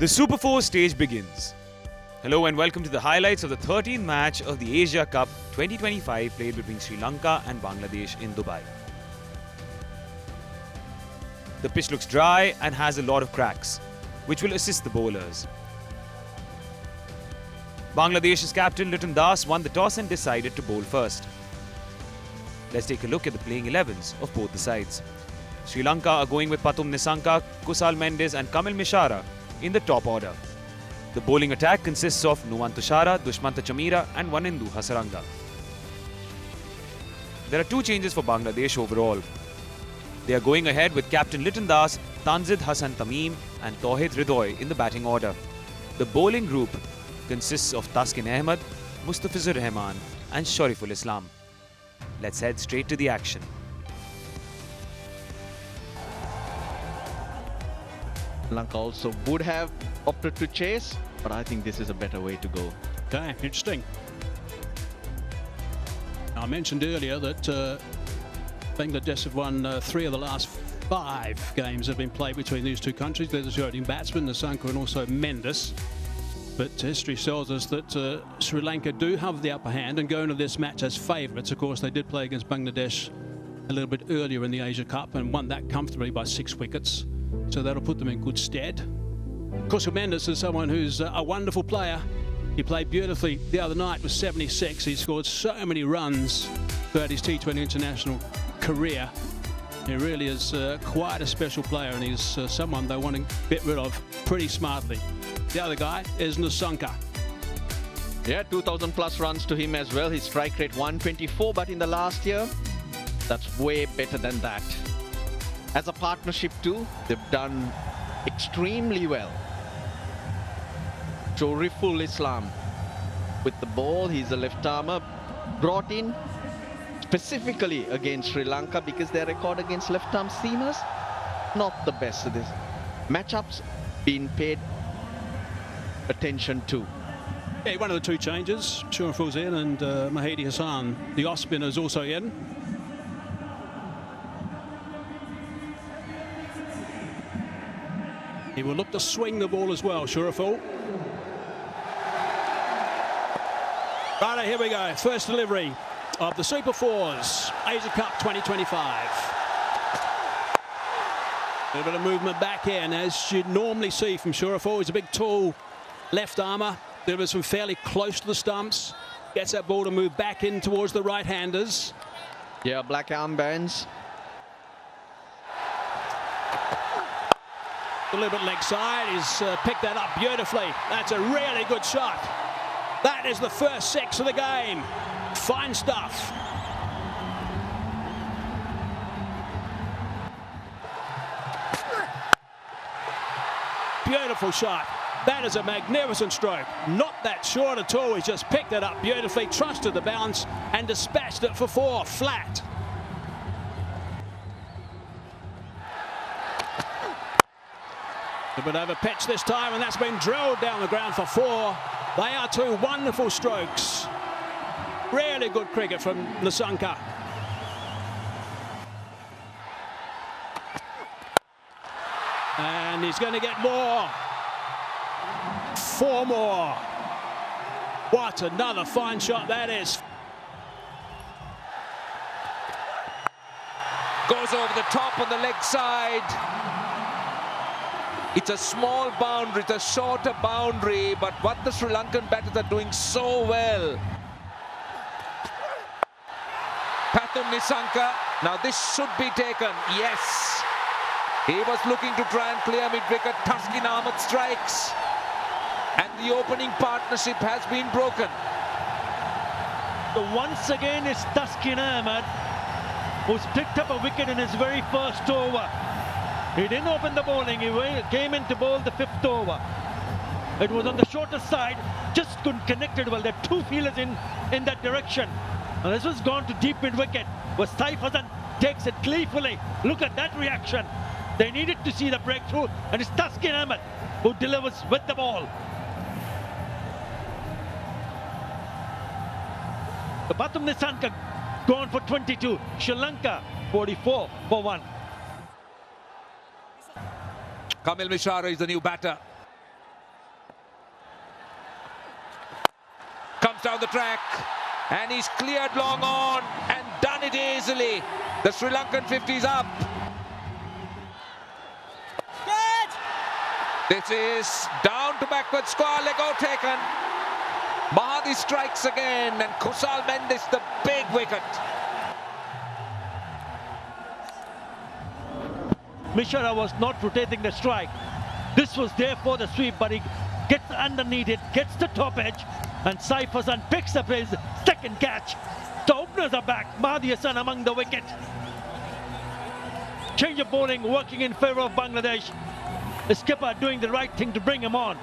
The Super 4 stage begins. Hello and welcome to the highlights of the 13th match of the Asia Cup 2025 played between Sri Lanka and Bangladesh in Dubai. The pitch looks dry and has a lot of cracks, which will assist the bowlers. Bangladesh's captain Liton Das won the toss and decided to bowl first. Let's take a look at the playing 11s of both the sides. Sri Lanka are going with Pathum Nissanka, Kusal Mendes and Kamil Mishara in the top order. The bowling attack consists of Nuwan Tushara, Dushmanta Chamira and Wanindu Hasaranga. There are two changes for Bangladesh overall. They are going ahead with captain Liton Das, Tanzid Hassan Tamim and Tauhid Ridoy in the batting order. The bowling group consists of Taskin Ahmed, Mustafizur Rahman and Shariful Islam. Let's head straight to the action. Lanka also would have opted to chase, but I think this is a better way to go. Okay, interesting. I mentioned earlier that Bangladesh have won 3 of the last 5 games that have been played between these two countries. They're the starting batsmen, Nissanka and also Mendes. But history tells us that Sri Lanka do have the upper hand and go into this match as favourites. Of course, they did play against Bangladesh a little bit earlier in the Asia Cup and won that comfortably by 6 wickets. So that'll put them in good stead. Of course, Mendes is someone who's a wonderful player. He played beautifully the other night with 76. He scored so many runs throughout his T20 international career. He really is quite a special player, and he's someone they want to get rid of pretty smartly. The other guy is Nissanka. Yeah, 2,000 plus runs to him as well. His strike rate 124, but in the last year, that's way better than that. As a partnership too, they've done extremely well. Shariful Islam with the ball, he's a left armer, brought in specifically against Sri Lanka because their record against left arm seamers, not the best of this. Matchups being paid attention to. Yeah, one of the two changes, Shariful's in and Mahidi Hassan, the off spinner, is also in. He will look to swing the ball as well, Shariful. Right, here we go. First delivery of the Super 4s, Asia Cup 2025. A little bit of movement back in, as you'd normally see from Shariful. He's a big, tall left armer. Delivers from fairly close to the stumps. Gets that ball to move back in towards the right-handers. Yeah, black armbands. A little bit leg side. He's picked that up beautifully. That's a really good shot. That is the first 6 of the game. Fine stuff. Beautiful shot. That is a magnificent stroke. Not that short at all. He's just picked it up beautifully, trusted the bounce and dispatched it for 4 flat. A bit over pitch this time, and that's been drilled down the ground for 4. They are 2 wonderful strokes. Really good cricket from Nissanka. And he's going to get more. 4 more. What another fine shot that is. Goes over the top on the leg side. It's a small boundary, it's a shorter boundary, but what the Sri Lankan batters are doing so well. Pathum Nissanka, now this should be taken, yes. He was looking to try and clear mid-wicket, Taskin Ahmed strikes. And the opening partnership has been broken. Once again it's Taskin Ahmed who's picked up a wicket in his very first over. He didn't open the bowling, he came in to bowl the 5th over. It was on the shorter side, just couldn't connect it well. There are 2 fielders in that direction. And this was gone to deep mid-wicket, where Saif Hassan takes it gleefully. Look at that reaction. They needed to see the breakthrough, and it's Taskin Ahmed who delivers with the ball. The Pathum Nissanka gone for 22. Sri Lanka 44 for 1. Kamil Mishara is the new batter. down the track and he's cleared long on and done it easily. The Sri Lankan 50 is up. This is down to backward square, Lego taken. Mahadi strikes again and Kusal Mendes the big wicket. Mishra was not rotating the strike. This was there for the sweep, but he gets underneath it, gets the top edge, and Saif Hassan picks up his second catch. The openers are back. Mahdi Hassan among the wicket. Change of bowling working in favour of Bangladesh. The skipper doing the right thing to bring him on.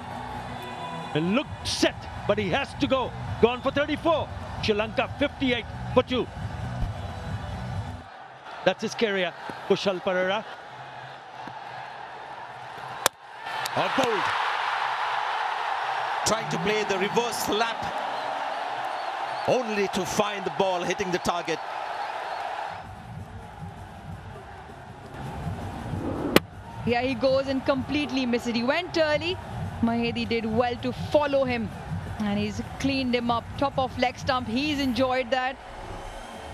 It looked set, but he has to go. Gone for 34. Sri Lanka 58 for 2. That's his career. Kushal Perera. On bold. Trying to play the reverse slap. Only to find the ball hitting the target. Yeah, he goes and completely misses. He went early. Mahedi did well to follow him. And he's cleaned him up. Top of leg stump. He's enjoyed that.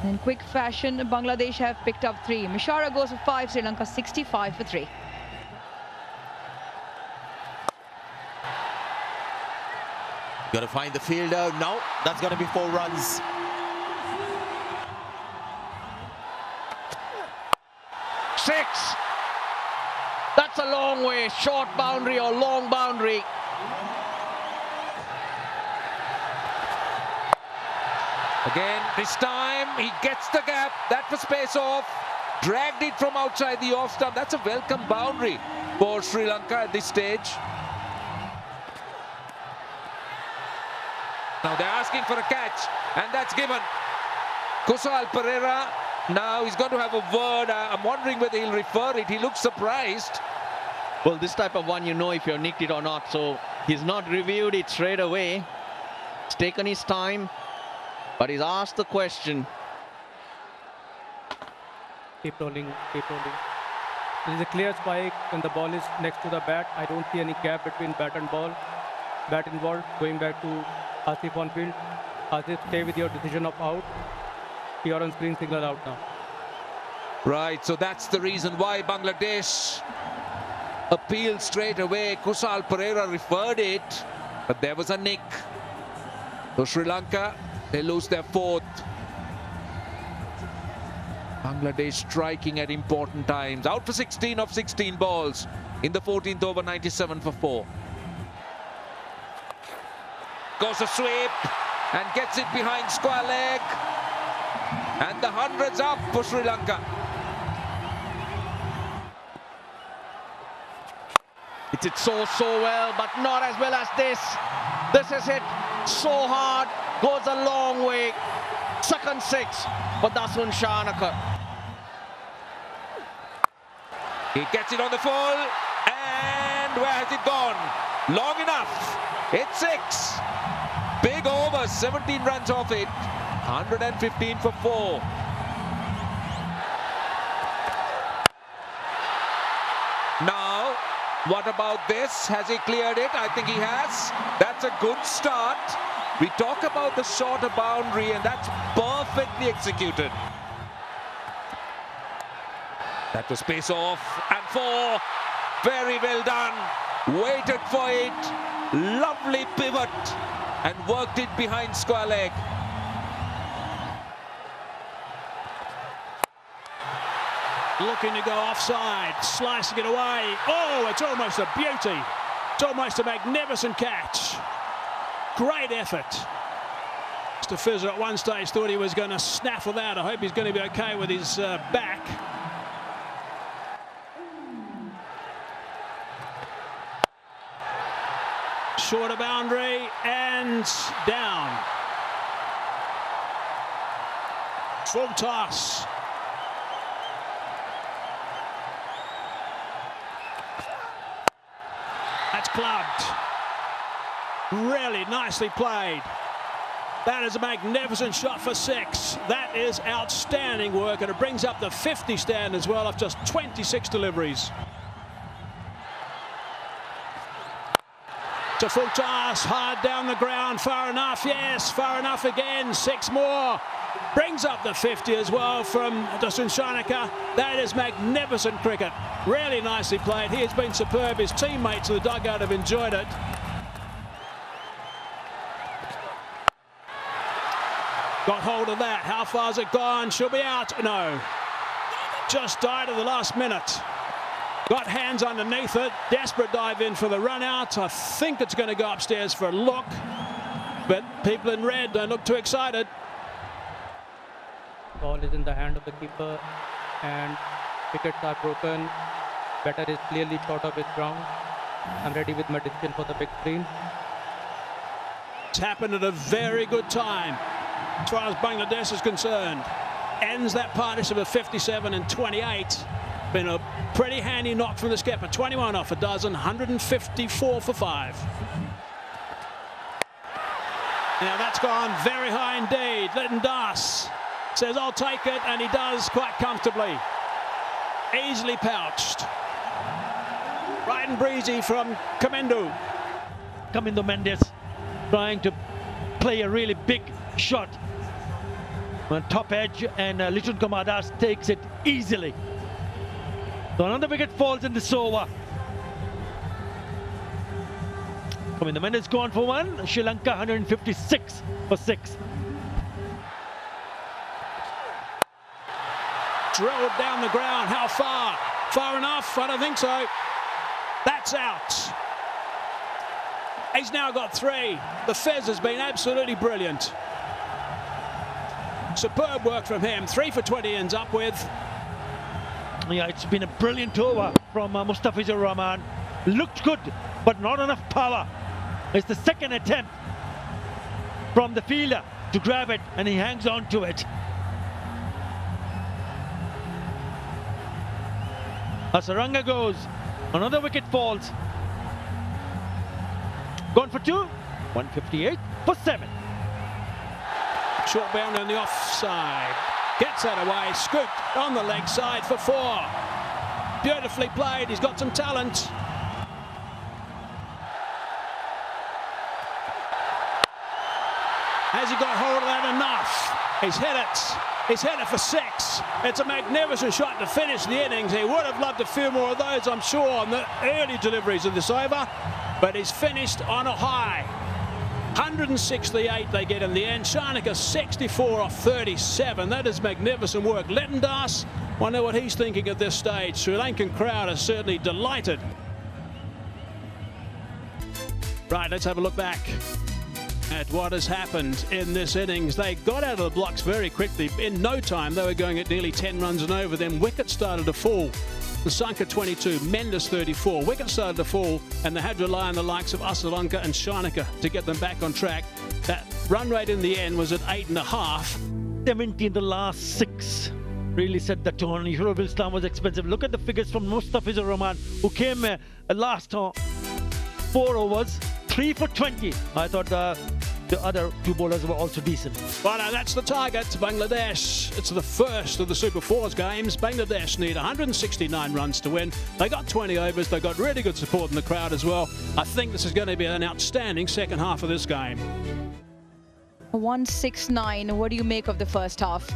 In quick fashion, Bangladesh have picked up 3. Mishara goes for 5. Sri Lanka 65 for 3. Got to find the fielder. Now that's going to be 4 runs. Six. That's a long way. Short boundary or long boundary. Again, this time he gets the gap. That was pace off. Dragged it from outside the off stump. That's a welcome boundary for Sri Lanka at this stage. Now they're asking for a catch, and that's given. Kusal Perera, now he's going to have a word. I'm wondering whether he'll refer it. He looks surprised. Well, this type of one, you know if you're nicked it or not. So he's not reviewed it straight away. He's taken his time, but he's asked the question. Keep rolling, keep rolling. There is a clear spike when the ball is next to the bat. I don't see any gap between bat and ball. Bat involved, going back to Asif on field. Asif, stay with your decision of out. You're on screen signal out now. Right, so that's the reason why Bangladesh appealed straight away. Kusal Perera referred it, but there was a nick. So Sri Lanka, they lose their 4th. Bangladesh striking at important times. Out for 16 of 16 balls in the 14th over, 97 for 4. Goes a sweep and gets it behind square leg. And the 100's up for Sri Lanka. It's hit so well, but not as well as this. This is hit so hard, goes a long way. Second 6 for Dasun Shanaka. He gets it on the full, and where has it gone? Long enough. It's 6. Big over, 17 runs off it. 115 for 4. Now, what about this? Has he cleared it? I think he has. That's a good start. We talk about the shorter boundary, and that's perfectly executed. That was pace off, and 4. Very well done. Waited for it. Lovely pivot, and worked it behind square leg. Looking to go offside, slicing it away. Oh, it's almost a beauty. It's almost a magnificent catch. Great effort. Mr. Fizzer at one stage thought he was going to snaffle that. I hope he's going to be okay with his back. Shorter boundary and down. Full toss. That's clubbed. Really nicely played. That is a magnificent shot for 6. That is outstanding work, and it brings up the 50 stand as well of just 26 deliveries. To full toss, hard down the ground, far enough, yes, far enough again, 6 more. Brings up the 50 as well from Shanaka. That is magnificent cricket. Really nicely played. He has been superb. His teammates in the dugout have enjoyed it. Got hold of that. How far's it gone? She'll be out. No. Just died at the last minute. Got hands underneath it. Desperate dive in for the run out. I think it's going to go upstairs for a look. But people in red don't look too excited. Ball is in the hand of the keeper and wickets are broken. Batter is clearly short of his ground. I'm ready with my decision for the big screen. It's happened at a very good time as far as Bangladesh is concerned. Ends that partnership of 57 and 28. Been a pretty handy knock from the skipper. 21 off a dozen, 154 for 5. Now that's gone very high indeed. Lytton Das says, I'll take it, and he does quite comfortably. Easily pouched. Right and breezy from Kamindu. Kamindu Mendes trying to play a really big shot on top edge, and Lichun Kumar Das takes it easily. So another wicket falls in this over. Kamindu Mendes gone for 1. Sri Lanka 156 for 6. Drilled down the ground. How far? Far enough? I don't think so. That's out. He's now got 3. The Fez has been absolutely brilliant. Superb work from him. 3 for 20 ends up with. Yeah, it's been a brilliant over from Mustafizur Rahman. Looked good, but not enough power. It's the second attempt from the fielder to grab it, and he hangs on to it. Hasaranga goes. Another wicket falls. Gone for 2. 158 for 7. Short bound on the offside. Gets that away. Scooped on the leg side for 4. Beautifully played. He's got some talent. Has he got hold of that enough? He's hit it. He's hit it for 6. It's a magnificent shot to finish the innings. He would have loved a few more of those, I'm sure, on the early deliveries of this over. But he's finished on a high. 168 they get in the end. Shanaka 64 off 37. That is magnificent work. Lytton Das, wonder what he's thinking at this stage. Sri Lankan crowd are certainly delighted. Right, let's have a look back at what has happened in this innings. They got out of the blocks very quickly. In no time, they were going at nearly 10 runs and over. Then wickets started to fall. Nissanka 22, Mendes 34. Wickets started to fall, and they had to rely on the likes of Asalanka and Shanaka to get them back on track. That run rate in the end was at 8.5. 70 in the last 6. Really set the tone. Yurul Islam was expensive. Look at the figures from Mustafizur Rahman, who came last 4 overs, 3 for 20. I thought the other 2 bowlers were also decent. Well, that's the target. Bangladesh. It's the first of the Super 4s games. Bangladesh need 169 runs to win. They got 20 overs. They got really good support in the crowd as well. I think this is going to be an outstanding second half of this game. 169. What do you make of the first half?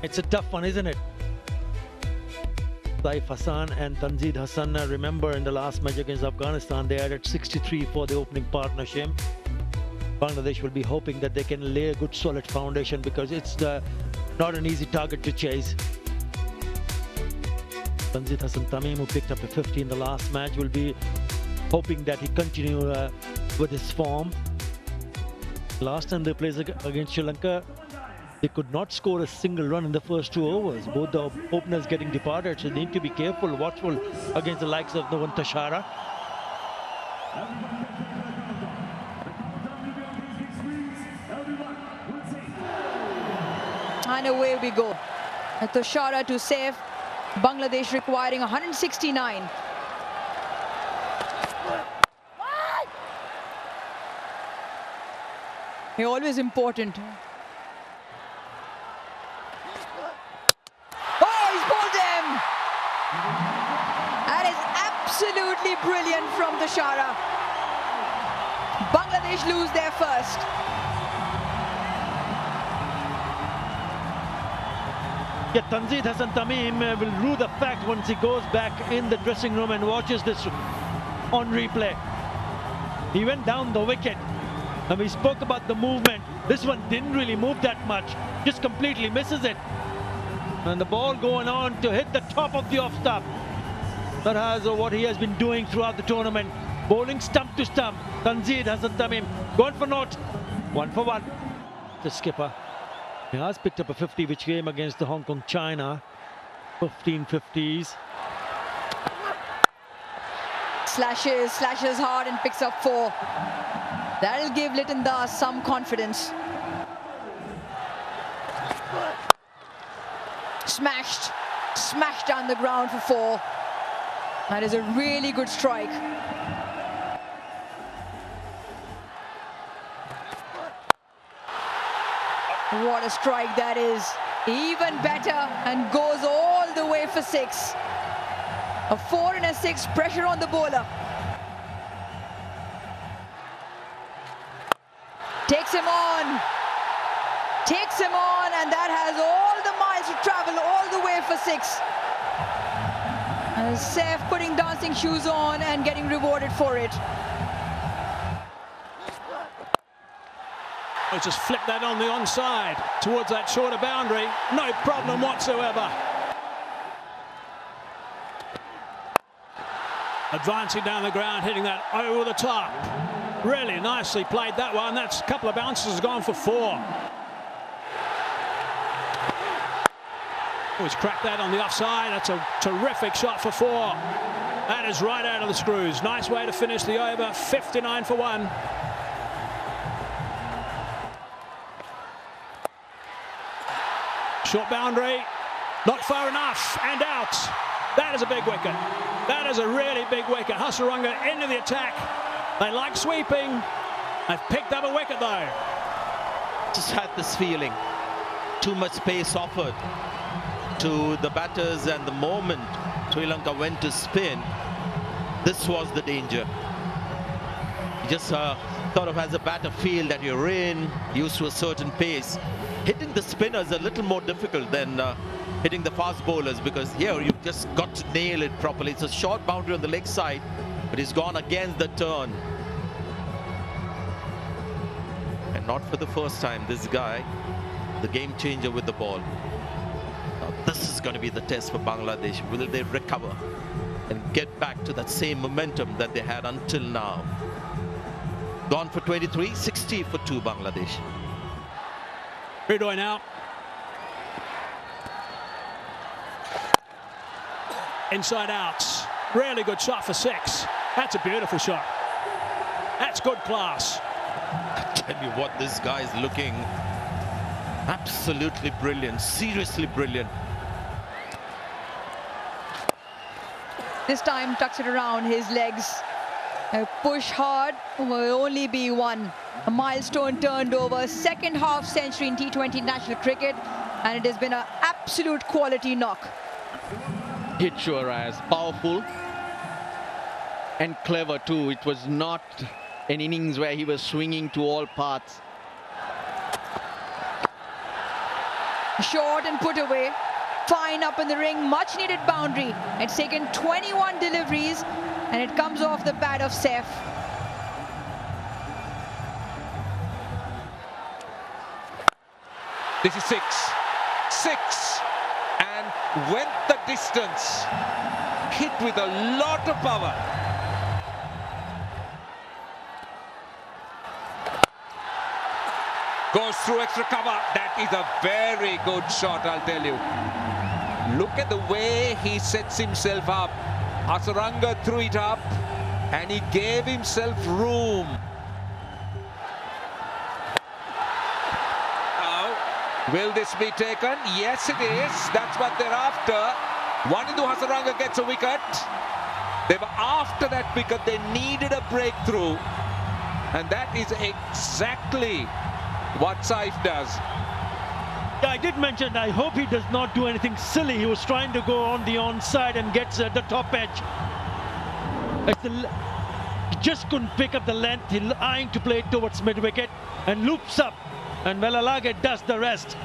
It's a tough one, isn't it? Saif Hassan and Tanzid Hassan, remember in the last match against Afghanistan, they added 63 for the opening partnership. Bangladesh will be hoping that they can lay a good solid foundation, because it's not an easy target to chase. Tanzid Hassan Tamim, who picked up a 50 in the last match, will be hoping that he continue with his form. Last time they played against Sri Lanka, they could not score a single run in the first 2 overs. Both the openers getting departed, so they need to be careful, watchful against the likes of Novan Tashara. And away we go. Tashara to save. Bangladesh requiring 169. You're always important. Oh, he's bowled him! That is absolutely brilliant from Tashara. Bangladesh lose their first. Yeah, Tanzid Hassan Tamim will rue the fact once he goes back in the dressing room and watches this on replay. He went down the wicket and we spoke about the movement. This one didn't really move that much, just completely misses it. And the ball going on to hit the top of the off stump. That has what he has been doing throughout the tournament. Bowling stump to stump. Tanzid Hassan Tamim gone for naught. 1 for 1. The skipper. He has picked up a 50 which came against the Hong Kong China. 15 50s. Slashes hard and picks up 4. That'll give Liton Das some confidence. Smashed down the ground for 4. That is a really good strike. What a strike that is. Even better, and goes all the way for 6. A 4 and a 6, pressure on the bowler. Takes him on, and that has all the miles to travel all the way for 6. Saif putting dancing shoes on and getting rewarded for it. I'll just flip that on the onside towards that shorter boundary. No problem whatsoever. Advancing down the ground, hitting that over the top. Really nicely played that one. That's a couple of bounces gone for 4. He's cracked that on the offside. That's a terrific shot for 4. That is right out of the screws. Nice way to finish the over. 59 for 1. Short boundary, not far enough, and out. That is a big wicket. That is a really big wicket. Hasaranga into the attack. They like sweeping. They've picked up a wicket though. Just had this feeling. Too much space offered to the batters, and the moment Sri Lanka went to spin, this was the danger. You just sort of as a batter feel that you're used to a certain pace. Hitting the spinners a little more difficult than hitting the fast bowlers, because here you've just got to nail it properly. It's a short boundary on the leg side, but he's gone against the turn. And not for the first time, this guy, the game changer with the ball. Now, this is going to be the test for Bangladesh. Will they recover and get back to that same momentum that they had until now? Gone for 23, 60 for 2 Bangladesh. Ridoy now. Inside out. Really good shot for 6. That's a beautiful shot. That's good class. I tell you what, this guy is looking absolutely brilliant, seriously brilliant. This time tucks it around his legs. A push hard will only be 1. A milestone turned over, second half century in T20 national cricket, and it has been an absolute quality knock. Hit sure as powerful and clever too. It was not an innings where he was swinging to all paths. Short and put away. Fine up in the ring, much needed boundary. It's taken 21 deliveries and it comes off the bat of Saif. This is 6. And went the distance. Hit with a lot of power. Goes through extra cover. That is a very good shot, I'll tell you. Look at the way he sets himself up. Hasaranga threw it up and he gave himself room. Now, will this be taken? Yes, it is. That's what they're after. One into Hasaranga gets a wicket. They were after that wicket. They needed a breakthrough. And that is exactly what Saif does. Yeah, I did mention, I hope he does not do anything silly. He was trying to go on the onside and gets the top edge. just couldn't pick up the length. He's eyeing to play it towards mid-wicket and loops up. And Velalage does the rest.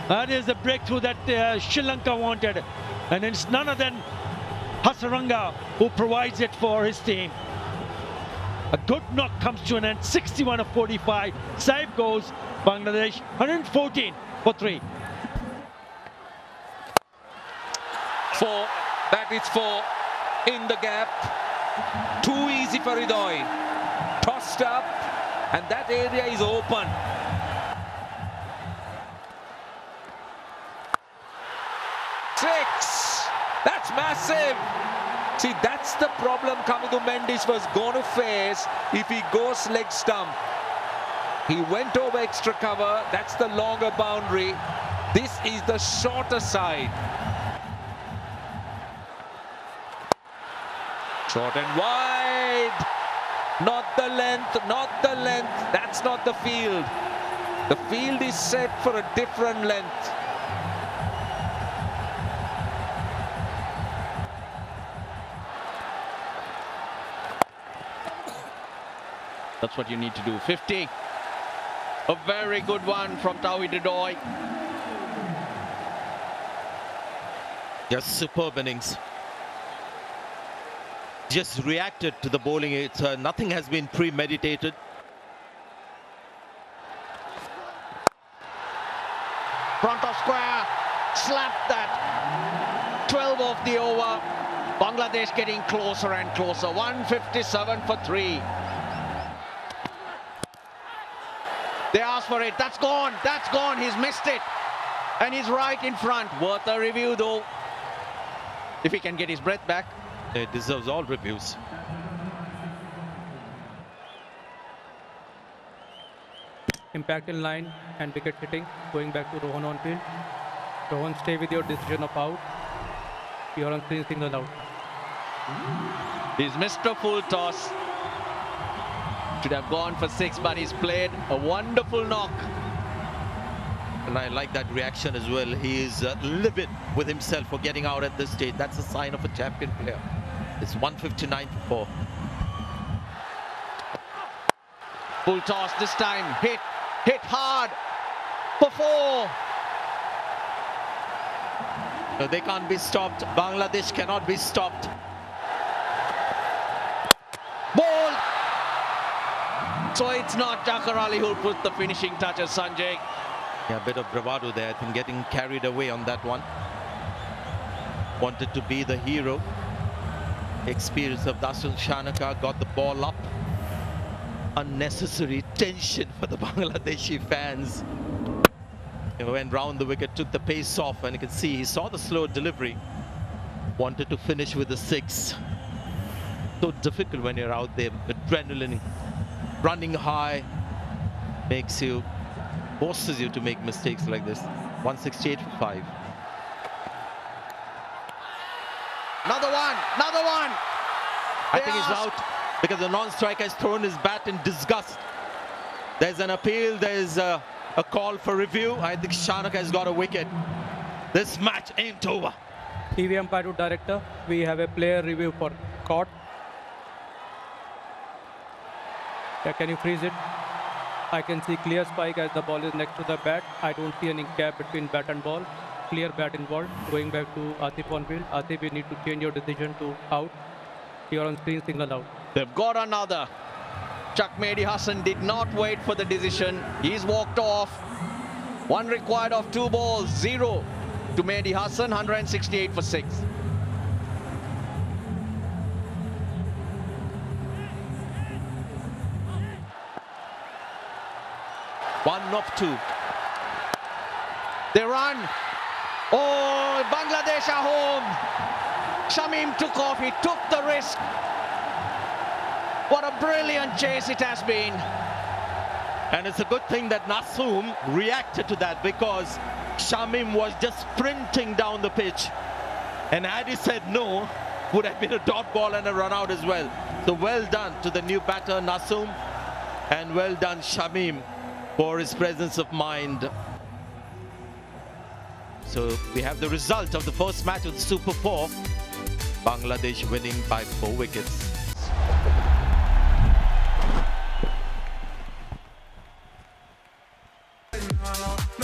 That is the breakthrough that Sri Lanka wanted. And it's none other than Hasaranga who provides it for his team. A good knock comes to an end. 61 of 45. Saif goes. Bangladesh 114 for 3. 4. That is 4 in the gap. Too easy for Hridoy. Tossed up, and that area is open. Six. That's massive. See, that's the problem Kamidu Mendes was going to face if he goes leg stump. He went over extra cover. That's the longer boundary. This is the shorter side. Short and wide. Not the length, not the length. That's not the field. The field is set for a different length. That's what you need to do. 50. A very good one from Tawhid Hridoy. Just superb innings. Just reacted to the bowling. It's nothing has been premeditated. Front of square. Slapped that. 12 of the over. Bangladesh getting closer and closer. 157 for 3. They asked for it. That's gone. That's gone. He's missed it. And he's right in front. Worth a review though. If he can get his breath back. It deserves all reviews. Impact in line and wicket hitting. Going back to Rohan on field. Rohan, stay with your decision of out. You are on screen, single out. He's missed a full toss. Should have gone for 6, but he's played a wonderful knock. And I like that reaction as well. He is livid with himself for getting out at this stage. That's a sign of a champion player. It's 159 for 4. Full toss this time. Hit hard for 4. No, they can't be stopped. Bangladesh cannot be stopped. Ball. So it's not Jakar Ali who put the finishing touches, Sanjay. Yeah, a bit of bravado there. I think getting carried away on that one. Wanted to be the hero. Experience of Dasun Shanaka, got the ball up. Unnecessary tension for the Bangladeshi fans. He went round the wicket, took the pace off, and you can see he saw the slow delivery. Wanted to finish with a 6. So difficult when you're out there. Adrenaline running high forces you to make mistakes like this. 168 for 5. Another one. I think he's out because the non-striker has thrown his bat in disgust. There's an appeal, there's a call for review. I think Shanaka has got a wicket. This match ain't over. TV umpire to director. We have a player review for caught. Yeah, can you freeze it? I can see clear spike as the ball is next to the bat. I don't see any gap between bat and ball. Clear bat involved. Going back to Atif on field. Atif, you need to change your decision to out. You're on screen, signal out. They've got another. Chuck Mehdi Hassan did not wait for the decision. He's walked off. 1 required of 2 balls. 0 to Mehdi Hassan. 168 for 6. One of 2. They run. Oh, Bangladesh are home. Shamim took off. He took the risk. What a brilliant chase it has been. And it's a good thing that Nasoom reacted to that, because Shamim was just sprinting down the pitch. And had he said no, would have been a dot ball and a run out as well. So well done to the new batter Nasoom, and well done Shamim for his presence of mind. So we have the result of the first match of the Super 4. Bangladesh winning by 4 wickets. no,